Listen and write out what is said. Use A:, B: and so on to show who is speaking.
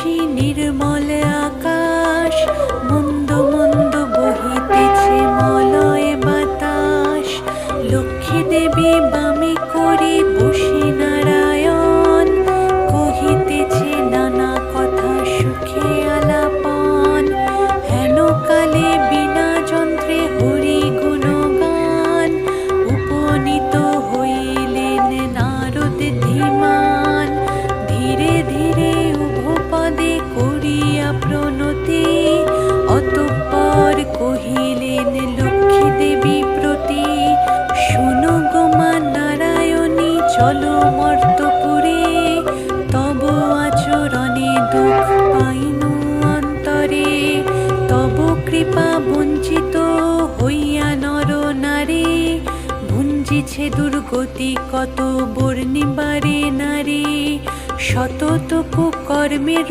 A: নিশি নির্মল আকাশ, মন্দ মন্দ বহিতেছে মলয় বাতাস। লক্ষ্মী দেবী বামে করে বসে নারায়ণ, কহিতেছে নানা কথা সুখে আলাপন। হেন কালে বিনা যন্ত্রে হরি গুণগান, উপনীত হইলেন নারদ ধীমান। ধীরে ধীরে উভপদে করিয়া প্রণতি, অতঃপর কহিলেন লক্ষ্মী দেবী প্রতি। শোনো গো মা নারায়ণী, চলো মর্তপুরে, তব আচরণে দুঃখ পাইনু অন্তরে। তব কৃপা বঞ্চিত হইয়া নর নারী, ভুঞ্জিছে দুর্গতি কত বর্ণিবারে নারী। শত কুকর্মের